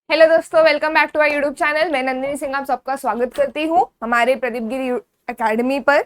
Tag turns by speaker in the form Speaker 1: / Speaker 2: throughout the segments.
Speaker 1: Hello दोस्तों, welcome back to our YouTube channel. मैं नंदिनी सिंह आप सबका स्वागत करती हूँ हमारे प्रदीप गिरी एकेडमी पर।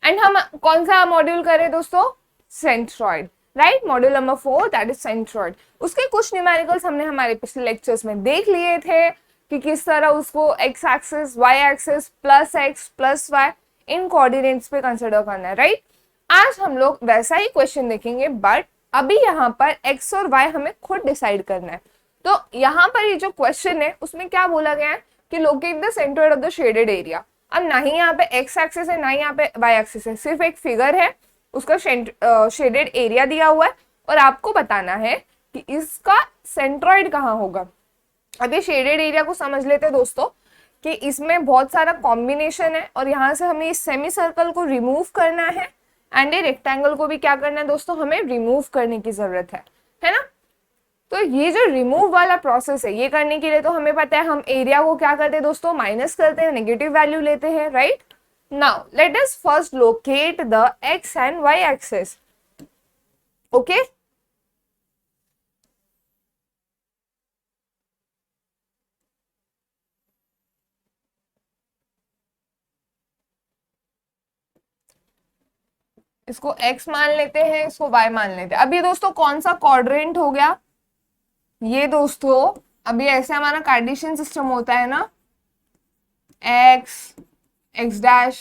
Speaker 1: एंड हम कौन सा मॉड्यूल करें दोस्तों? Centroid, right. Module number 4 that is centroid. उसके कुछ न्यूमेरिकल्स हमने हमारे पिछले लेक्चर्स में देख लिए थे कि किस तरह उसको X axis, Y axis, plus X plus Y in coordinates पे कंसिडर करना है, राइट। आज हम लोग वैसा ही क्वेश्चन देखेंगे, बट अभी यहाँ पर एक्स और वाई हमें खुद डिसाइड करना है। तो यहाँ पर ये जो क्वेश्चन है उसमें क्या बोला गया है कि locate the centre of the shaded area. अब ना ही यहाँ पे एक्स एक्सिस है ना ही यहाँ पे वाई एक्सिस है, सिर्फ एक फिगर है, उसका शेडेड एरिया दिया हुआ है और आपको बताना है कि इसका सेंट्रॉइड कहाँ होगा। अब ये शेडेड एरिया को समझ लेते हैं दोस्तों कि इसमें बहुत सारा कॉम्बिनेशन है और यहाँ से हमें इस सेमी सर्कल को रिमूव करना है एंड ये रेक्टेंगल को भी क्या करना है दोस्तों, हमें रिमूव करने की जरूरत है ना। तो ये जो रिमूव वाला प्रोसेस है, ये करने के लिए तो हमें पता है हम एरिया को क्या करते हैं दोस्तों, माइनस करते हैं, नेगेटिव वैल्यू लेते हैं, right. Now let us first locate the x and y axis. Okay, इसको x मान लेते हैं, इसको y मान लेते हैं। अब ये दोस्तों कौन सा क्वाड्रेंट हो गया? ये दोस्तों अभी ऐसे हमारा कार्टेशियन सिस्टम होता है ना, x x dash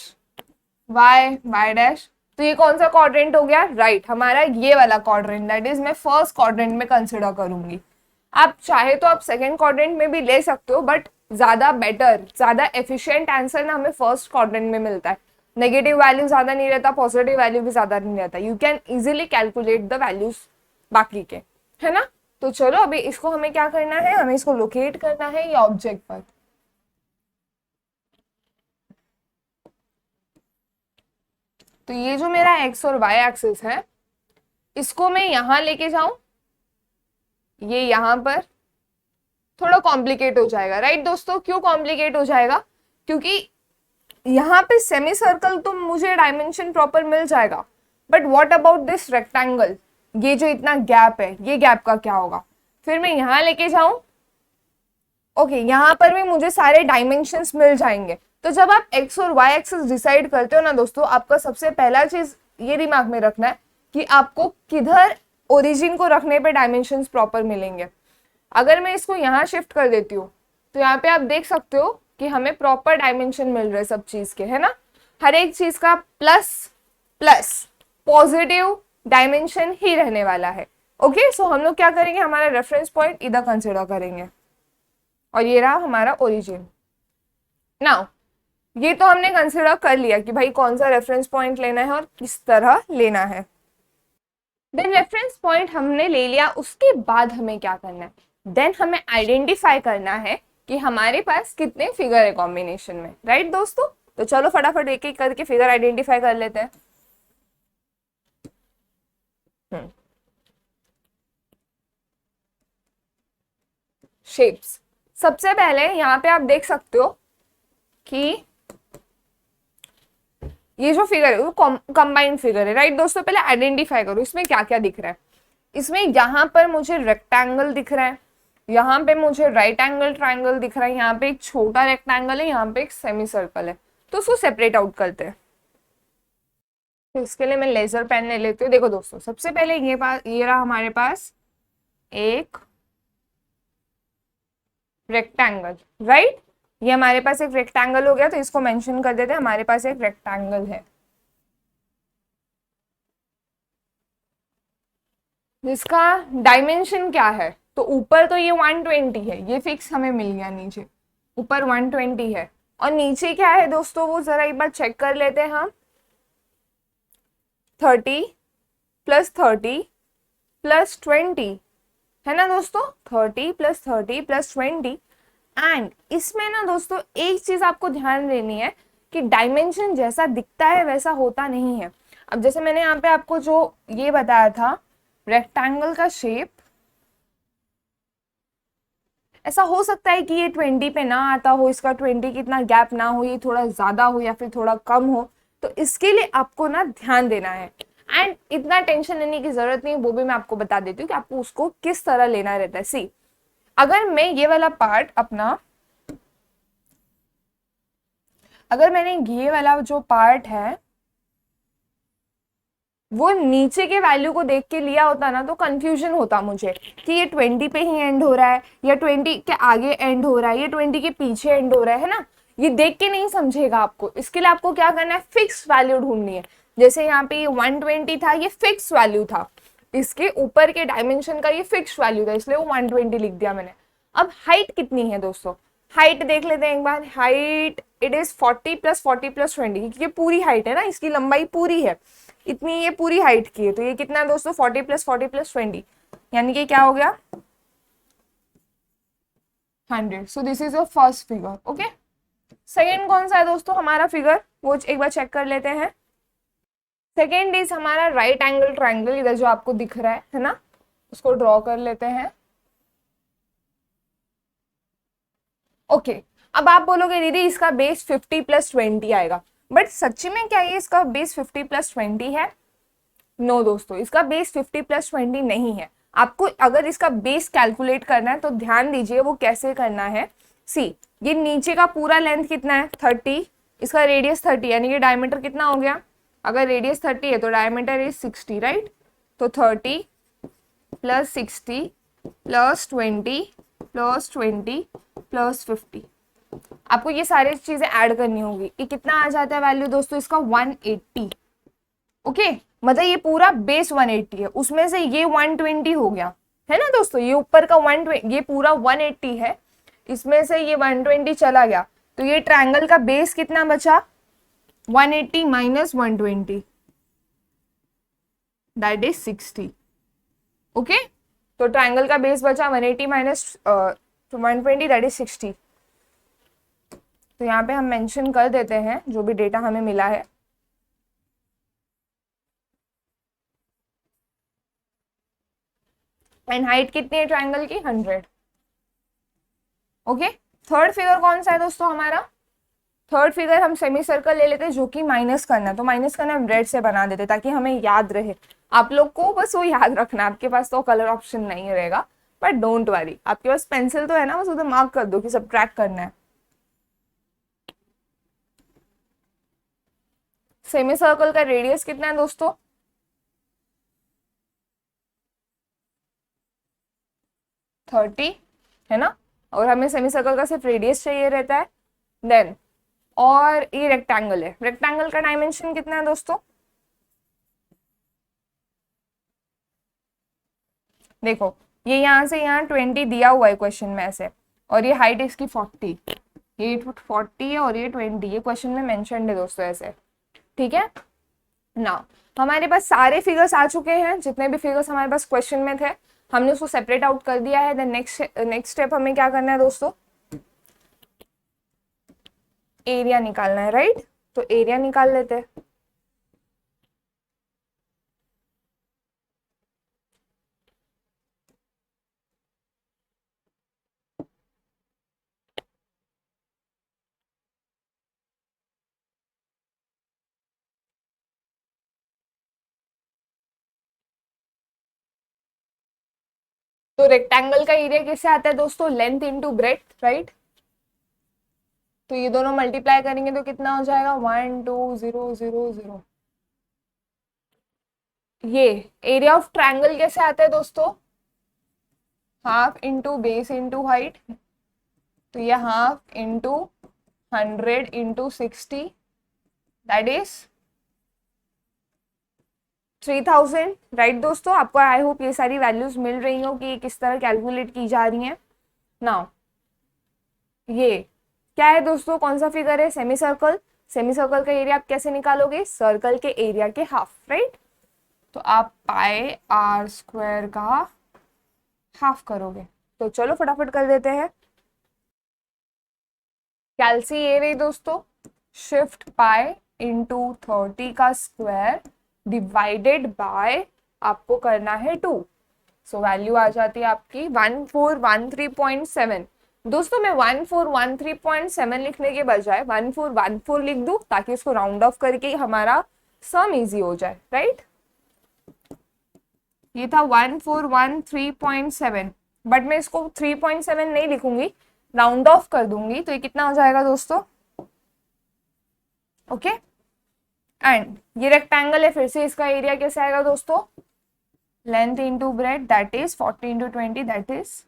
Speaker 1: y y dash. तो ये कौन सा क्वाड्रेंट हो गया? राइट, हमारा ये वाला क्वाड्रेंट, दैट इज मैं फर्स्ट क्वाड्रेंट में कंसिडर करूंगी। आप चाहे तो आप सेकंड क्वाड्रेंट में भी ले सकते हो, बट ज्यादा बेटर, ज्यादा एफिशिएंट आंसर ना हमें फर्स्ट क्वाड्रेंट में मिलता है। नेगेटिव वैल्यू ज्यादा नहीं रहता, पॉजिटिव वैल्यू भी ज्यादा नहीं रहता, you can easily calculate the values बाकी के, है ना। तो चलो अभी इसको हमें क्या करना है, हमें इसको लोकेट करना है ये ऑब्जेक्ट पर। तो ये जो मेरा एक्स और वाई एक्सिस है, इसको मैं यहां लेके जाऊं, ये यहां पर थोड़ा कॉम्प्लिकेट हो जाएगा, राइट दोस्तों। क्यों कॉम्प्लिकेट हो जाएगा? क्योंकि यहाँ पे सेमी सर्कल तो मुझे डायमेंशन प्रॉपर मिल जाएगा, but what about this rectangle, ये जो इतना गैप है, ये गैप का क्या होगा? फिर मैं यहाँ लेके जाऊं, ओके, यहाँ पर भी मुझे सारे डायमेंशंस मिल जाएंगे। तो जब आप एक्स और वाई एक्सिस डिसाइड करते हो ना दोस्तों, आपका सबसे पहला चीज ये दिमाग में रखना है कि आपको किधर ओरिजिन को रखने पे डायमेंशंस प्रॉपर मिलेंगे। अगर मैं इसको यहाँ शिफ्ट कर देती हूँ तो यहाँ पे आप देख सकते हो कि हमें प्रॉपर डायमेंशन मिल रहे सब चीज के, है ना। हर एक चीज का प्लस प्लस पॉजिटिव डायमेंशन ही रहने वाला है। ओके, सो हम लोग क्या करेंगे, हमारा रेफरेंस पॉइंट इधर कंसिडर करेंगे और ये रहा हमारा ओरिजिन। नाउ ये तो हमने कंसिडर कर लिया कि भाई कौन सा रेफरेंस पॉइंट लेना है और किस तरह लेना है। देन रेफरेंस पॉइंट हमने ले लिया, उसके बाद हमें क्या करना है, देन हमें आइडेंटिफाई करना है कि हमारे पास कितने फिगर है कॉम्बिनेशन में, राइट दोस्तों। तो चलो फटाफट एक एक करके फिगर आइडेंटिफाई कर लेते हैं। शेप्स, सबसे पहले यहाँ पे आप देख सकते हो कि ये जो फिगर है वो कंबाइंड फिगर है, राइट दोस्तों। पहले आइडेंटिफाई करो इसमें क्या क्या दिख रहा है। इसमें यहाँ पर मुझे रेक्टेंगल दिख रहा है, यहाँ पे मुझे राइट एंगल ट्राइंगल दिख रहा है, यहाँ पे एक छोटा रेक्टेंगल है, यहाँ पे एक सेमी सर्कल है। तो उसको सेपरेट आउट करते हैं। तो इसके लिए मैं लेजर पेन ले लेती हूँ। देखो दोस्तों, सबसे पहले ये रहा हमारे पास एक रेक्टेंगल, राइट। ये हमारे पास एक रेक्टेंगल हो गया, तो इसको मेंशन कर देते हैं, हमारे पास एक रेक्टेंगल है जिसका डायमेंशन क्या है। तो ऊपर तो ये 120 है, ये फिक्स हमें मिल गया, नीचे ऊपर 120 है और नीचे क्या है दोस्तों, वो जरा एक बार चेक कर लेते हैं हम। 30 प्लस 30 प्लस 20 है ना दोस्तों, 30 प्लस 30 प्लस 20। एंड इसमें ना दोस्तों एक चीज आपको ध्यान देनी है कि डायमेंशन जैसा दिखता है वैसा होता नहीं है। अब जैसे मैंने यहाँ पे आपको जो ये बताया था रेक्टेंगल का शेप, ऐसा हो सकता है कि ये 20 पे ना आता हो, इसका 20 कितना गैप ना हो, ये थोड़ा ज्यादा हो या फिर थोड़ा कम हो। तो इसके लिए आपको ना ध्यान देना है एंड इतना टेंशन लेने की जरूरत नहीं, वो भी मैं आपको बता देती हूँ कि आपको उसको किस तरह लेना रहता है। सी, अगर मैं ये वाला पार्ट अपना, अगर मैंने ये वाला जो पार्ट है वो नीचे के वैल्यू को देख के लिया होता ना तो कंफ्यूजन होता मुझे कि ये 20 पे ही एंड हो रहा है या 20 के आगे एंड हो रहा है या 20 के पीछे एंड हो रहा है ना। ये देख के नहीं समझेगा आपको। इसके लिए आपको क्या करना है, फिक्स वैल्यू ढूंढनी है। जैसे यहाँ पे ये 120 था, ये फिक्स वैल्यू था, इसके ऊपर के डायमेंशन का ये फिक्स वैल्यू था, इसलिए वो 120 लिख दिया मैंने। अब हाइट कितनी है दोस्तों, हाइट देख लेते हैं एक बार। हाइट इट इज 40 + 40 + 20, क्योंकि पूरी हाइट है ना, इसकी लंबाई पूरी है, इतनी ये पूरी हाइट की है। तो ये कितना है दोस्तों, 40 + 40 + 20, यानी कि क्या हो गया 100। So this is your first figure. Okay, second कौन सा है दोस्तों हमारा फिगर, वो एक बार चेक कर लेते हैं। सेकेंड इज हमारा राइट एंगल ट्राइंगल, इधर जो आपको दिख रहा है ना, उसको ड्रॉ कर लेते हैं। ओके, अब आप बोलोगे दीदी इसका बेस 50 + 20 आएगा, बट सच्ची में क्या ये इसका बेस 50 + 20 है? नो दोस्तों, इसका बेस 50 + 20 नहीं है। आपको अगर इसका बेस कैलकुलेट करना है तो ध्यान दीजिए वो कैसे करना है। सी, ये नीचे का पूरा लेंथ कितना है 30, इसका रेडियस 30, यानी कि डायमीटर कितना हो गया, अगर रेडियस 30 है तो डायमीटर इज 60, राइट। तो 30 + 60 + 20 + 20 + 50, आपको ये सारी चीजें ऐड करनी होगी। ये कितना आ जाता है वैल्यू दोस्तों इसका 180। ओके, मतलब ये पूरा बेस 180 है, उसमें से ये 120 हो गया है ना दोस्तों, ये ऊपर का 120, ये पूरा 180 है, इसमें से ये 120 चला गया, तो ये ट्रायंगल का बेस कितना बचा 180 - 120, दैट इज 60। ओके, तो ट्रायंगल का बेस बचा 180 - 120, दैट इज 60। तो यहाँ पे हम मेंशन कर देते हैं जो भी डेटा हमें मिला है। एंड हाइट कितनी है ट्रायंगल की 100। ओके, थर्ड फिगर कौन सा है दोस्तों हमारा, थर्ड फिगर हम सेमी सर्कल ले लेते हैं जो कि माइनस करना है, तो माइनस करना हम रेड से बना देते ताकि हमें याद रहे। आप लोग को बस वो याद रखना, आपके पास तो कलर ऑप्शन नहीं रहेगा, बट डोंट वरी, आपके पास पेंसिल तो है ना, बस उधर मार्क कर दो कि सब्ट्रैक्ट करना है। सेमी सर्कल का रेडियस कितना है दोस्तों 30 है ना, और हमें सेमी सर्कल का सिर्फ रेडियस चाहिए रहता है। देन और ये रेक्टेंगल है, रेक्टेंगल का डायमेंशन कितना है दोस्तों, देखो ये यहाँ से यहाँ 20 दिया हुआ है क्वेश्चन में ऐसे, और ये हाइट इसकी 40, ये 40 है और ये 20, ये क्वेश्चन में मेंशन्ड है दोस्तों ऐसे। ठीक है ना, हमारे पास सारे फिगर्स आ चुके हैं, जितने भी फिगर्स हमारे पास क्वेश्चन में थे हमने उसको सेपरेट आउट कर दिया है। देन नेक्स्ट स्टेप हमें क्या करना है दोस्तों, एरिया निकालना है, राइट। तो एरिया निकाल लेते हैं। तो रेक्टेंगल का एरिया कैसे आता है दोस्तों, लेंथ इंटू ब्रेड्थ, राइट। तो ये दोनों मल्टीप्लाई करेंगे तो कितना हो जाएगा 1 2 0 0 0। ये एरिया ऑफ ट्रायंगल कैसे आता है दोस्तों, half into base into height, तो ये half into 100 into 60, that is 3000, right दोस्तों। आपको आई होप ये सारी वैल्यूज मिल रही हो कि किस तरह कैलकुलेट की जा रही हैं। नाउ ये क्या है दोस्तों, कौन सा फिगर है, सेमी सर्कल। सेमी सर्कल का एरिया आप कैसे निकालोगे, सर्कल के एरिया के हाफ, राइट। तो आप πr² का हाफ करोगे, तो चलो फटाफट कर देते हैं। कैलसी ये रही दोस्तों, शिफ्ट पाई इंटू 30 का स्क्वायर डिवाइडेड बाय आपको करना है 2, सो वैल्यू आ जाती है आपकी 1413.7। दोस्तों मैं 1413.7 लिखने के बजाय 1414 लिख दूं ताकि इसको राउंड ऑफ करके हमारा सम इजी हो जाए, राइट। ये था 1413.7, बट मैं इसको 3.7 नहीं लिखूंगी, राउंड ऑफ कर दूंगी, तो ये कितना हो जाएगा दोस्तों? ओके एंड ये रेक्टेंगल है, फिर से इसका एरिया कैसे आएगा दोस्तों? Length into breadth that is 40 into 20 that is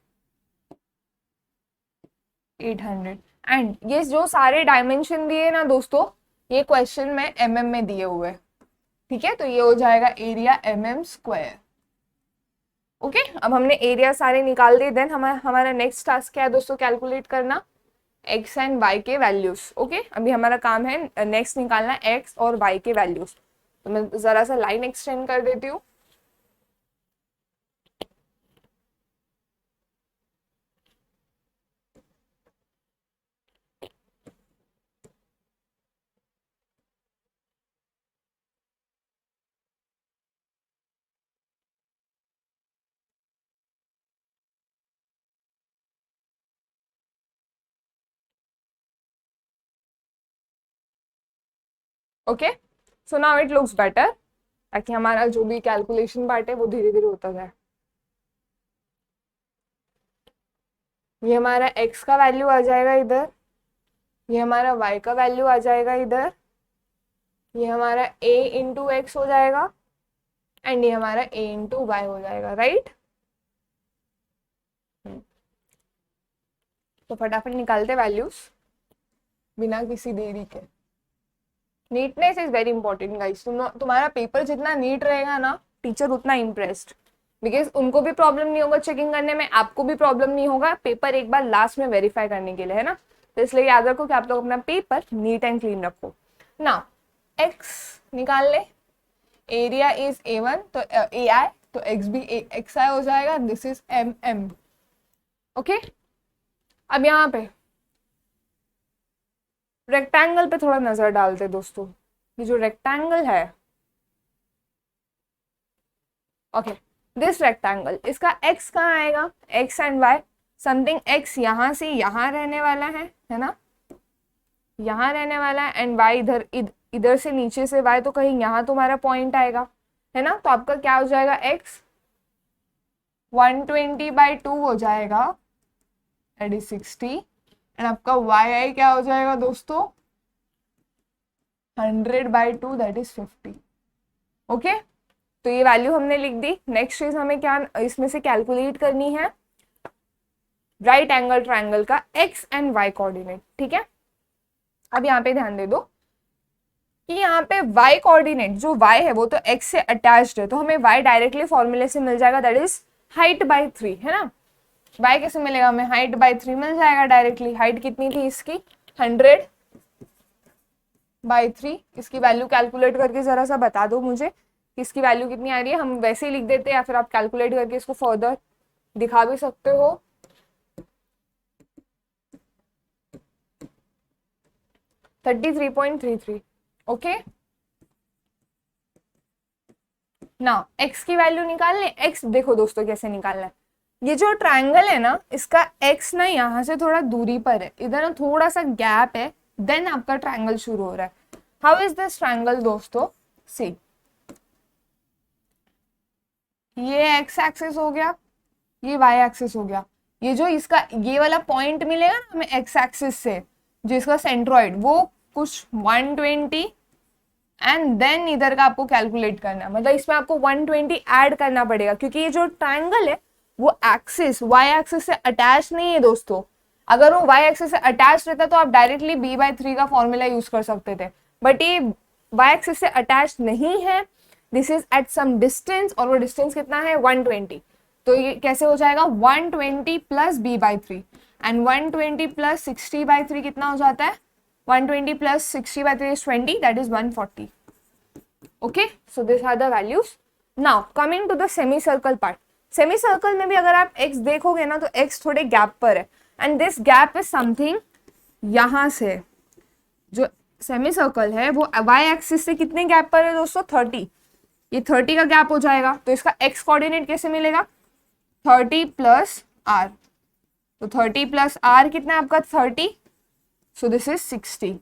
Speaker 1: 800। And ये जो सारे डायमेंशन दिए ना दोस्तों, ये क्वेश्चन में mm में दिए हुए, ठीक है? तो ये हो जाएगा एरिया mm²। ओके अब हमने एरिया सारे निकाल दिए। देन हमारा नेक्स्ट टास्क क्या है दोस्तों? कैलकुलेट करना x एंड y के वैल्यूज। ओके अभी हमारा काम है नेक्स्ट निकालना x और y के वैल्यूज। तो मैं जरा सा लाइन एक्सटेंड कर देती हूँ। Okay so now it looks better, ताकि हमारा जो भी कैलकुलेशन पार्ट है वो धीरे धीरे होता जाए। ये हमारा x का वैल्यू आ जाएगा इधर, ये हमारा y का वैल्यू आ जाएगा इधर, ये हमारा a इंटू एक्स हो जाएगा एंड ये हमारा a इंटू वाई हो जाएगा, राइट? तो फटाफट निकालते वैल्यूज बिना किसी देरी के। Neatness is very important guys. तुम्हारा पेपर जितना नीट रहेगा ना, टीचर उतना इम्प्रेस्ड, बिकॉज उनको भी प्रॉब्लम नहीं होगा चेकिंग करने में, आपको भी प्रॉब्लम नहीं होगा, पेपर एक बार लास्ट में वेरीफाई करने के लिए, है ना? तो इसलिए याद रखो कि आप लोग अपना पेपर नीट एंड क्लीन रखो ना। एक्स निकाल ले, एरिया इज A1 तो AI, तो एक्स भी XI हो जाएगा, दिस इज MM। ओके अब यहाँ पे रेक्टेंगल पे थोड़ा नजर डालते दोस्तों। ये जो रेक्टेंगल है, ओके दिस रेक्टेंगल, इसका x कहाँ आएगा? x and y, something x यहाँ से यहाँ रहने वाला है ना? यहाँ रहने वाला है एंड y इधर इधर से नीचे से y, तो कहीं यहाँ तुम्हारा पॉइंट आएगा, है ना? तो आपका क्या हो जाएगा? x 120/2 हो जाएगा, दैट इज 60 एंड आपका yi क्या हो जाएगा दोस्तों? 100/2 दैट इज 50। ओके तो ये वैल्यू हमने लिख दी। नेक्स्ट चीज हमें क्या इसमें से कैलकुलेट करनी है? राइट एंगल ट्रायंगल का x एंड y कोऑर्डिनेट, ठीक है? अब यहाँ पे ध्यान दे दो कि यहाँ पे y कोऑर्डिनेट जो y है वो तो x से अटैच्ड है, तो हमें y डायरेक्टली फॉर्मूले से मिल जाएगा, दैट इज हाइट बाई 3, है ना? y कैसे मिलेगा? हमें हाइट बाई 3 मिल जाएगा डायरेक्टली। हाइट कितनी थी इसकी? 100/3। इसकी वैल्यू कैलकुलेट करके जरा सा बता दो मुझे इसकी वैल्यू कितनी आ रही है। हम वैसे ही लिख देते हैं या फिर आप कैलकुलेट करके इसको फर्दर दिखा भी सकते हो। 33.33। ओके ना x की वैल्यू निकालने। x देखो दोस्तों कैसे निकालना है। ये जो ट्रायंगल है ना, इसका x ना यहाँ से थोड़ा दूरी पर है, इधर ना थोड़ा सा गैप है, देन आपका ट्रायंगल शुरू हो रहा है। हाउ इज दिस ट्रायंगल दोस्तों? सी ये x एक्सिस हो गया, ये y एक्सिस हो गया, ये जो इसका ये वाला पॉइंट मिलेगा ना हमें x एक्सिस से, जो इसका सेंट्रॉइड, वो कुछ 120 एंड देन इधर का आपको कैलकुलेट करना है, मतलब इसमें आपको 120 ऐड करना पड़ेगा, क्योंकि ये जो ट्रायंगल है वो एक्सिस y एक्सिस से अटैच नहीं है दोस्तों। अगर वो y एक्सिस से अटैच रहता तो आप डायरेक्टली b/3 का फॉर्मूला यूज कर सकते थे, बट ये y एक्सिस से अटैच नहीं है, this is at some distance, और वो डिस्टेंस कितना है? 120। तो ये कैसे हो जाएगा? 120 प्लस b/3 एंड 120 प्लस 60/3 कितना हो जाता है? 120 plus 60/3 is 20, that is 140. Okay, so these are the values. Now coming to the semicircle part. Semicircle में भी अगर आप x देखोगे ना, तो x थोड़े गैप पर है, and this gap is something यहाँ से, जो सेमीसर्कल है वो y एक्सिस से कितने गैप पर है दोस्तों? 30। ये 30 का गैप हो जाएगा, तो इसका x कोऑर्डिनेट कैसे मिलेगा? 30 प्लस r, तो 30 प्लस r कितना है आपका? 30, सो दिस इज 60।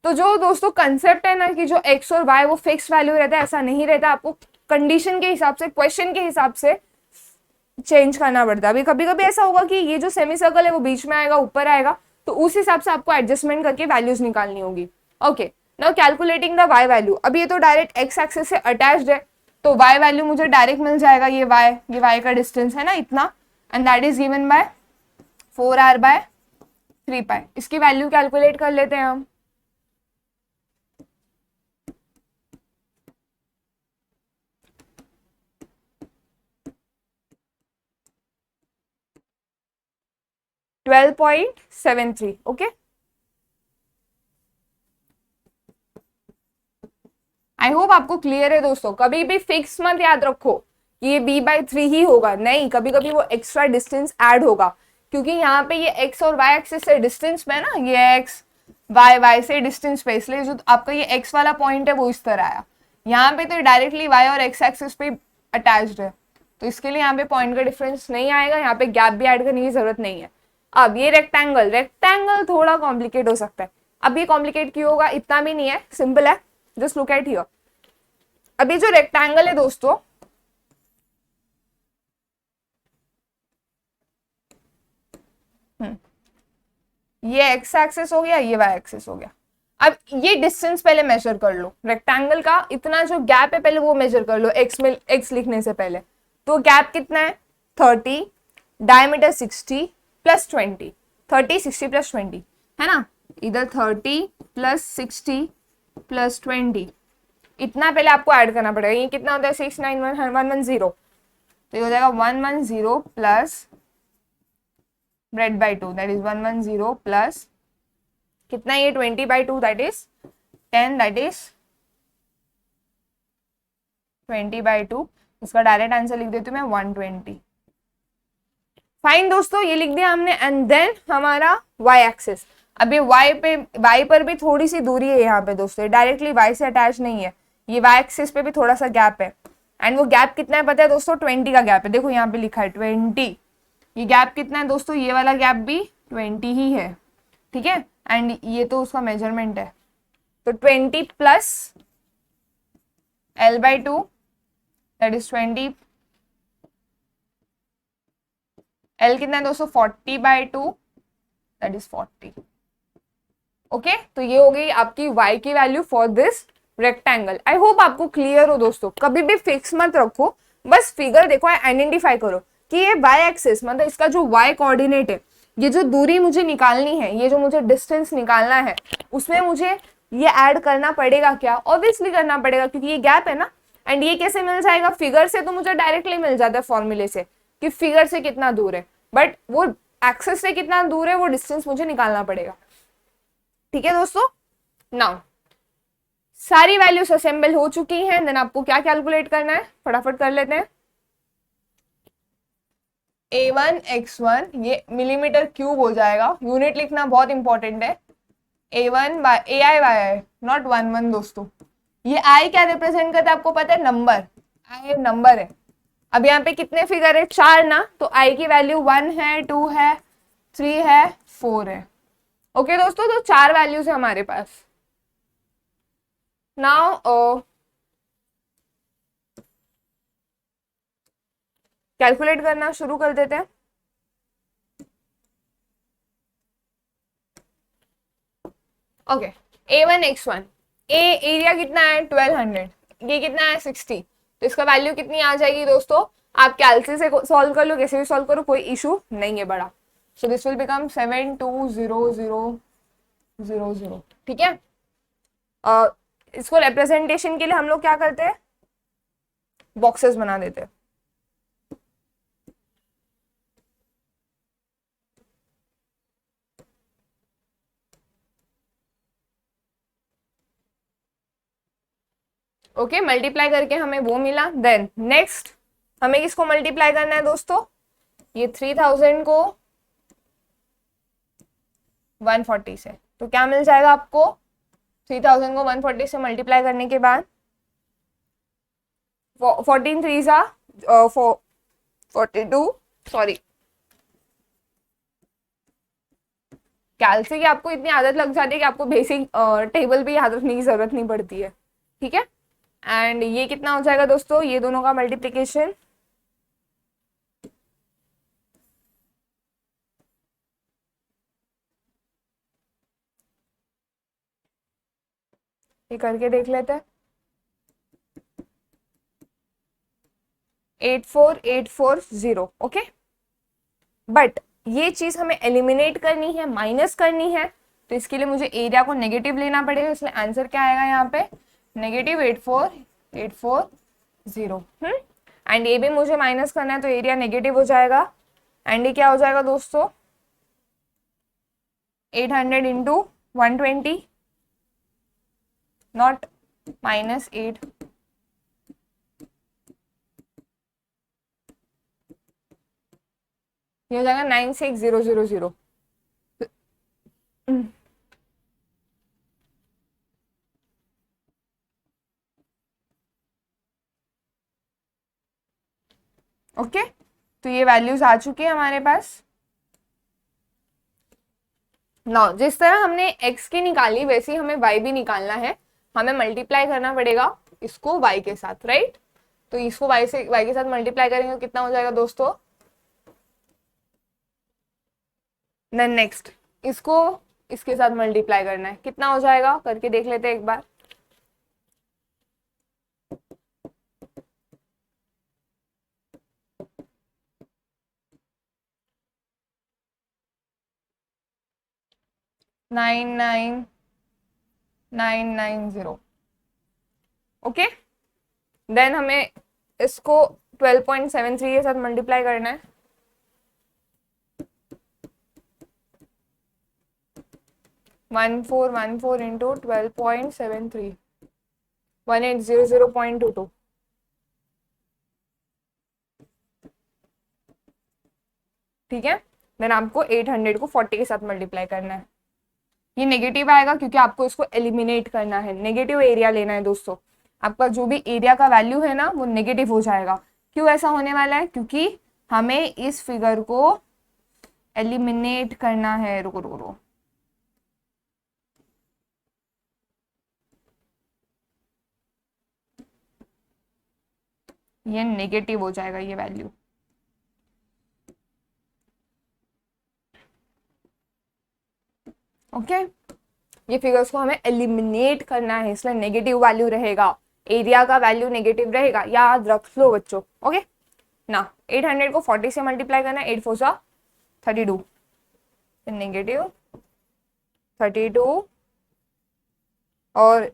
Speaker 1: तो जो दोस्तों कंसेप्ट है ना कि जो x और y वो फिक्स वैल्यू रहता है, ऐसा नहीं रहता। आपको कंडीशन के हिसाब से, क्वेश्चन के हिसाब से चेंज करना पड़ता है। अभी कभी कभी ऐसा होगा कि ये जो सेमी सर्कल है वो बीच में आएगा, ऊपर आएगा, तो उस हिसाब से आपको एडजस्टमेंट करके वैल्यूज निकालनी होगी। Okay, now calculating the y value. अभी ये तो डायरेक्ट एक्स एक्सिस से अटैच्ड है, तो वाई वैल्यू मुझे डायरेक्ट मिल जाएगा, ये वाई का डिस्टेंस है ना इतना, and that is given by 4r/3π। इसकी वैल्यू कैलकुलेट कर लेते हैं हम। $12.73। ओके, आई होप आपको क्लियर है दोस्तों। कभी भी फिक्स मत याद रखो कि ये b/3 ही होगा, नहीं, कभी कभी वो एक्स्ट्रा डिस्टेंस ऐड होगा, क्योंकि यहाँ पे ये x और y एक्सिस से डिस्टेंस में है ना, ये x y से डिस्टेंस पे, इसलिए जो आपका ये x वाला पॉइंट है वो इस तरह आया। यहाँ पे तो डायरेक्टली y और x एक्सिस पे अटैच्ड है, तो इसके लिए यहाँ पे पॉइंट का डिफरेंस नहीं आएगा, यहाँ पे गैप भी ऐड करने की जरूरत नहीं है। अब ये रेक्टेंगल थोड़ा कॉम्प्लिकेट हो सकता है। अब ये कॉम्प्लिकेट क्यों होगा, इतना भी नहीं है, सिंपल है, जस्ट लुक एट हियर। अभी जो रेक्टेंगल है दोस्तों, ये एक्स एक्सिस हो गया, ये वाई एक्सिस हो गया। अब ये डिस्टेंस पहले मेजर कर लो, रेक्टेंगल का इतना जो गैप है पहले वो मेजर कर लो, एक्स में एक्स लिखने से पहले। तो गैप कितना है, 30, डायमीटर 60 + 20, 30 60 + 20 है ना, इधर 30 + 60 + 20, इतना पहले आपको ऐड करना पड़ेगा। ये कितना होता है, 69110, तो ये हो जाएगा 110 plus bread/2, that is 110 plus कितना, ये 20/2, दैट इज 10, दैट इज 20/2। इसका डायरेक्ट आंसर लिख देती हूँ मैं 120। फाइन दोस्तों, ये लिख दिया हमने। एंड देन हमारा y एक्सिस, अब ये y पर भी थोड़ी सी दूरी है यहाँ पे दोस्तों, डायरेक्टली y से अटैच नहीं है, ये y एक्सिस पे भी थोड़ा सा गैप है, एंड वो गैप कितना है पता है दोस्तों, 20 का गैप है। देखो यहाँ पे लिखा है 20, ये गैप कितना है दोस्तों, ये वाला गैप भी 20 ही है, ठीक है, एंड ये तो उसका मेजरमेंट है, तो 20 plus l/2, that is 20, l कितना है दोस्तों, 40/2, दैट इज 40। ओके, तो ये हो गई आपकी y की value for this rectangle. I hope आपको क्लियर हो दोस्तों। कभी भी फिक्स मत रखो, बस फिगर देखो, आइडेंटिफाई करो कि ये y एक्सिस मतलब इसका जो y कोऑर्डिनेट है, ये जो दूरी मुझे निकालनी है, ये जो मुझे डिस्टेंस निकालना है, उसमें मुझे ये ऐड करना पड़ेगा क्या, ऑब्वियसली करना पड़ेगा, क्योंकि ये गैप है ना। एंड ये कैसे मिल जाएगा, फिगर से तो मुझे डायरेक्टली मिल जाता है फॉर्मूले से कि फिगर से कितना दूर है, बट वो एक्सिस से कितना दूर है वो डिस्टेंस मुझे निकालना पड़ेगा। ठीक है दोस्तों, नाउ सारी वैल्यूज असेंबल हो चुकी हैं, देन आपको क्या कैलकुलेट करना है फटाफट कर लेते हैं। a1 x1 ये मिलीमीटर क्यूब हो जाएगा, यूनिट लिखना बहुत इंपॉर्टेंट है। ai नॉट 1 दोस्तों, ये i क्या रिप्रेजेंट करता है आपको पता है, नंबर, i नंबर है। अब यहाँ पे कितने फिगर है, 4 ना, तो i की वैल्यू 1 है, 2 है, 3 है, 4 है। ओके दोस्तों, तो 4 वैल्यूज है हमारे पास। नाउ कैलकुलेट करना शुरू कर देते हैं। ओके, a1 x1, ए एरिया कितना है 1200, ये कितना है 60, तो इसका वैल्यू कितनी आ जाएगी दोस्तों, आप कैलसी से सॉल्व कर लो, कैसे भी सॉल्व करो, कोई इशू नहीं है बड़ा। सो दिस विल बिकम 72000, ठीक है। इसको रिप्रेजेंटेशन के लिए हम लोग क्या करते हैं, बॉक्सेस बना देते हैं। ओके, मल्टीप्लाई करके हमें वो मिला। देन नेक्स्ट हमें किसको मल्टीप्लाई करना है दोस्तों, ये 3000 को 140 से, तो क्या मिल जाएगा आपको, 3000 को 140 से मल्टीप्लाई करने के बाद 14 3 42, सॉरी कैलसी की आपको इतनी आदत लग जाती है कि आपको बेसिक टेबल भी याद रखने की जरूरत नहीं पड़ती है, ठीक है। एंड ये कितना हो जाएगा दोस्तों, ये दोनों का मल्टीप्लीकेशन ये करके देख लेते हैं। 84840। ओके, बट ये चीज हमें एलिमिनेट करनी है, माइनस करनी है, तो इसके लिए मुझे एरिया को नेगेटिव लेना पड़ेगा। इसलिए आंसर क्या आएगा यहाँ पे, -84840। एंड ये भी मुझे माइनस करना है, तो एरिया नेगेटिव हो जाएगा। एंड ये क्या हो जाएगा दोस्तों, 800 इंटू 120, नॉट -8। ये हो जाएगा 96000। ओके, तो ये वैल्यूज आ चुकी है हमारे पास। ना जिस तरह हमने x की निकाली वैसे ही हमें y भी निकालना है। हमें मल्टीप्लाई करना पड़ेगा इसको y के साथ, राइट। तो इसको y के साथ मल्टीप्लाई करेंगे तो कितना हो जाएगा दोस्तों। देन नेक्स्ट इसको इसके साथ मल्टीप्लाई करना है, कितना हो जाएगा करके देख लेते हैं एक बार। Nine nine 990। ओके, देन हमें इसको 12.73 के साथ मल्टीप्लाई करना है। 1414 इंटू 12.73, 1800.22। ठीक है, देन आपको 800 को 40 के साथ मल्टीप्लाई करना है। ये नेगेटिव आएगा क्योंकि आपको इसको एलिमिनेट करना है, नेगेटिव एरिया लेना है दोस्तों। आपका जो भी एरिया का वैल्यू है ना वो नेगेटिव हो जाएगा। क्यों ऐसा होने वाला है, क्योंकि हमें इस फिगर को एलिमिनेट करना है। रुको रुको रुको, ये नेगेटिव हो जाएगा ये वैल्यू। ओके, ये फिगर्स को हमें एलिमिनेट करना है, इसलिए नेगेटिव वैल्यू रहेगा, एरिया का वैल्यू नेगेटिव रहेगा, याद रख लो बच्चों। ओके ना, 800 को 40 से मल्टीप्लाई करना है, 8 4 जा 32, नेगेटिव 32 और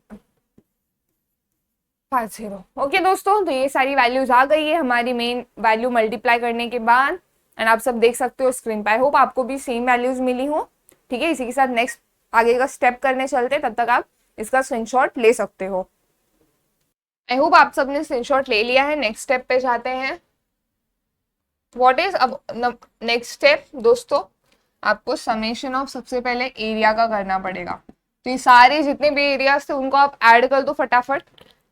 Speaker 1: 50। ओके दोस्तों, तो ये सारी वैल्यूज आ गई है हमारी मेन वैल्यू मल्टीप्लाई करने के बाद। एंड आप सब देख सकते हो स्क्रीन पे। आई होप आपको भी सेम वैल्यूज मिली हो। ठीक है, इसी के साथ नेक्स्ट आगे का स्टेप करने चलते, तब तक आप इसका स्क्रीनशॉट ले सकते हो। आई होप आप सबने स्क्रीनशॉट ले लिया है। नेक्स्ट स्टेप पे जाते हैं। व्हाट इज अब नेक्स्ट स्टेप दोस्तों, आपको समेशन ऑफ सबसे पहले एरिया का करना पड़ेगा। तो ये सारे जितने भी एरियाज थे उनको आप ऐड कर दो फटाफट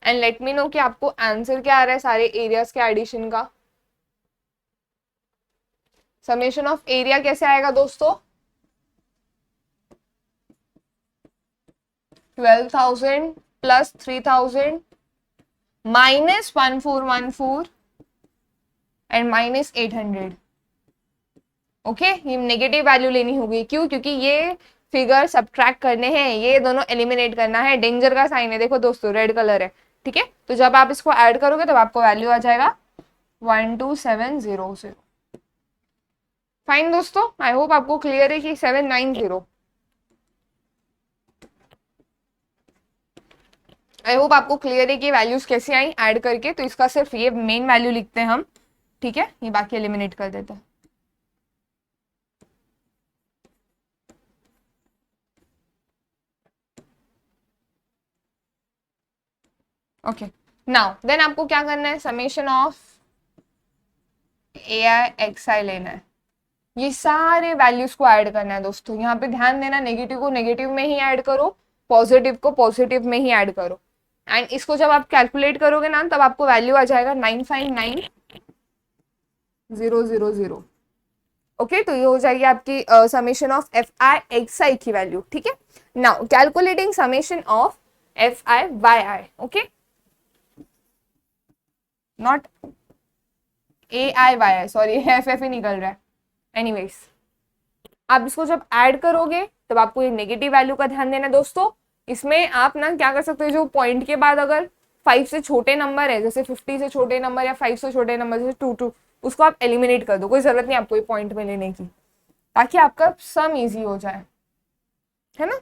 Speaker 1: एंड लेट मी नो कि आपको आंसर क्या आ रहा है सारे एरियाज के एडिशन का। समेशन ऑफ एरिया कैसे आएगा दोस्तों, 12,000 plus 3,000 minus 1414 and minus 800। Okay, ये नेगेटिव वैल्यू लेनी होगी। क्यों, क्योंकि ये फिगर सब्ट्रैक्ट करने हैं, ये दोनों एलिमिनेट करना है। डेंजर का साइन है, देखो दोस्तों रेड कलर है। ठीक है, तो जब आप इसको ऐड करोगे तब आपको वैल्यू आ जाएगा 12700। फाइन दोस्तों, आई होप आपको क्लियर है कि 790। आई होप आपको क्लियर है कि वैल्यूज कैसे आई ऐड करके। तो इसका सिर्फ ये मेन वैल्यू लिखते हैं हम। ठीक है, ये बाकी एलिमिनेट कर देते हैं। ओके, नाउ देन आपको क्या करना है, समेशन ऑफ ai लेना है। ये सारे वैल्यूज को ऐड करना है दोस्तों। यहाँ पे ध्यान देना, नेगेटिव को नेगेटिव में ही ऐड करो, पॉजिटिव को पॉजिटिव में ही ऐड करो। एंड इसको जब आप कैलकुलेट करोगे ना तब आपको वैल्यू आ जाएगा 959000। ओके, तो ये हो जाएगी आपकी समेशन ऑफ fi की वैल्यू। ठीक है, now calculating summation of fi okay, not ai sorry, F ही निकल रहा है। एनीवेज, आप इसको जब ऐड करोगे तब आपको ये नेगेटिव वैल्यू का ध्यान देना दोस्तों। इसमें आप ना क्या कर सकते हो, जो पॉइंट के बाद अगर 5 से छोटे नंबर है, जैसे 50 से छोटे नंबर या 5 से छोटे नंबर जैसे 2 उसको आप एलिमिनेट कर दो, कोई जरूरत नहीं आपको ये पॉइंट में लेने की, ताकि आपका सम इजी हो जाए, है ना।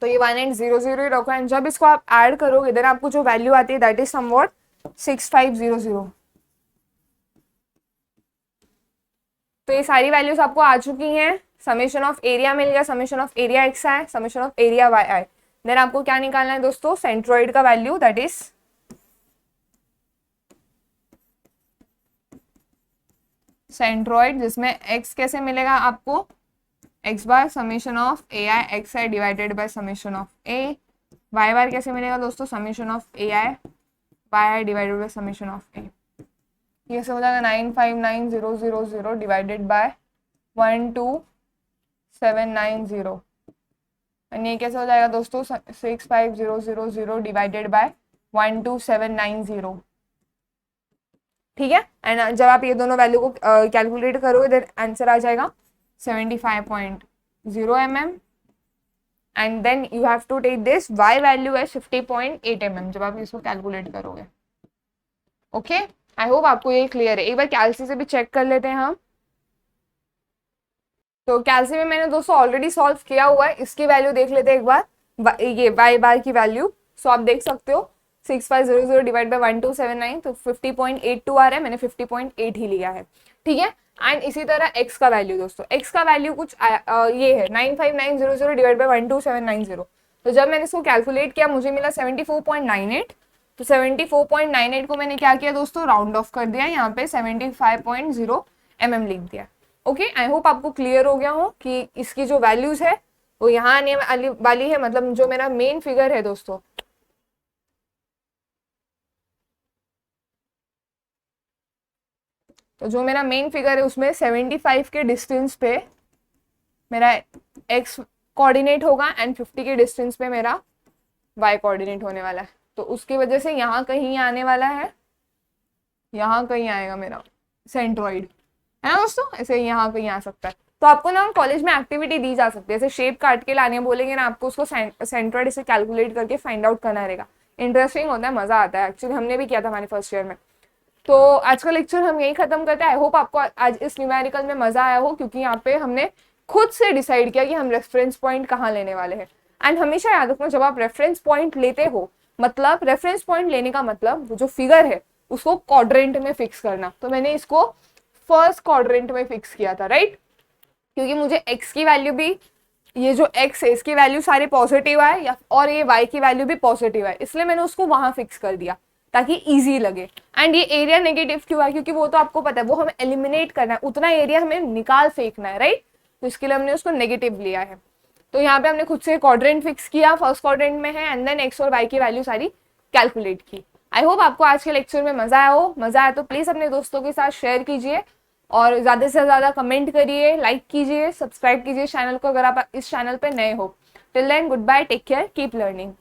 Speaker 1: तो ये 1800 ही रखो, एंड जब इसको आप ऐड करोगे देन आपको जो वैल्यू आती है दैट इज समवॉट 6500। तो ये सारी वैल्यूज आपको आ चुकी हैं। समेशन ऑफ एरिया मिल गया, summation of area X I, summation of area Y I. Then आपको क्या निकालना है दोस्तों, सेंट्रोइड का वैल्यू, दैट इज सेंट्रोइड, जिसमें एक्स कैसे मिलेगा आपको, X bar summation of A I X I divided by summation of A, Y bar कैसे मिलेगा दोस्तों, summation of A I Y I divided by summation of A. ये से हो जाएगा 959000 डिवाइडेड बाय 12790, एंड ये कैसे हो जाएगा दोस्तों 65000 डिवाइडेड बाय 12790। ठीक है, एंड जब आप ये दोनों वैल्यू को कैलकुलेट करोगे देन आंसर आ जाएगा 75.0 mm, and then you have to take this y value है 50.8 mm जब आप इसको कैलकुलेट करोगे। ओके, आई होप आपको ये क्लियर है। एक बार कैल्सी से भी चेक कर लेते हैं हम। तो कैल्सी में मैंने दोस्तों ऑलरेडी सॉल्व किया हुआ है, इसकी वैल्यू देख लेते हैं एक बार, ये y बार की वैल्यू। सो आप देख सकते हो 6500 डिवाइड बाय 1279, तो 50.82 आ रहा है, मैंने 50.8 ही लिया है। ठीक है, एंड इसी तरह x का वैल्यू दोस्तों, x का वैल्यू कुछ ये है 95900 डिवाइड बाय 12790। तो जब मैंने इसको कैलकुलेट किया मुझे मिला 74.98। तो 74.98 को मैंने क्या किया दोस्तों, राउंड ऑफ कर दिया, यहाँ पे 75.0 mm लिख दिया। ओके, आई होप आपको क्लियर हो गया हो कि इसकी जो वैल्यूज है वो यहाँ आने वाली है, मतलब जो मेरा मेन फिगर है दोस्तों, तो जो मेरा मेन फिगर है उसमें 75 के डिस्टेंस पे मेरा x कोऑर्डिनेट होगा एंड 50 के डिस्टेंस पे मेरा y कोऑर्डिनेट होने वाला है। तो उसकी वजह से यहाँ कहीं आने वाला है, यहाँ कहीं आएगा मेरा सेंट्रॉइड, है ना दोस्तों, ऐसे यहाँ कहीं आ सकता है। तो आपको ना कॉलेज में एक्टिविटी दी जा सकती है, ऐसे शेप काट के लाने बोलेंगे ना आपको, उसको सेंट्रॉइड से कैलकुलेट करके फाइंड आउट करना रहेगा। इंटरेस्टिंग होता है, मजा आता है, एक्चुअली हमने भी किया था हमारे फर्स्ट ईयर में। तो आज का लेक्चर हम यही खत्म करते हैं। आई होप आपको आज इस न्यूमेरिकल में मजा आया हो, क्योंकि यहाँ पे हमने खुद से डिसाइड किया कि हम रेफरेंस पॉइंट कहाँ लेने वाले हैं। एंड हमेशा याद रखना, जब आप रेफरेंस पॉइंट लेते हो, मतलब रेफरेंस पॉइंट लेने का मतलब जो फिगर है उसको क्वाड्रेंट में फिक्स करना। तो मैंने इसको फर्स्ट क्वाड्रेंट में फिक्स किया था, राइट, क्योंकि मुझे x की वैल्यू भी, ये जो x है इसकी वैल्यू सारी पॉजिटिव आए या और ये y की वैल्यू भी पॉजिटिव आए, इसलिए मैंने उसको वहां फिक्स कर दिया ताकि इजी लगे। एंड ये एरिया नेगेटिव क्यों है, क्योंकि वो तो आपको पता है वो हमें एलिमिनेट करना है, उतना एरिया हमें निकाल फेंकना है, राइट, तो इसके लिए हमने उसको नेगेटिव लिया है। तो यहाँ पे हमने खुद से क्वाड्रेंट फिक्स किया, फर्स्ट क्वाड्रेंट में है, एंड देन x और y की वैल्यू सारी कैलकुलेट की। आई होप आपको आज के लेक्चर में मजा आया हो। मजा आया तो प्लीज अपने दोस्तों के साथ शेयर कीजिए और ज्यादा से ज्यादा कमेंट करिए, लाइक कीजिए, सब्सक्राइब कीजिए चैनल को अगर आप इस चैनल पे नए हो। Till then goodbye, take care, keep learning.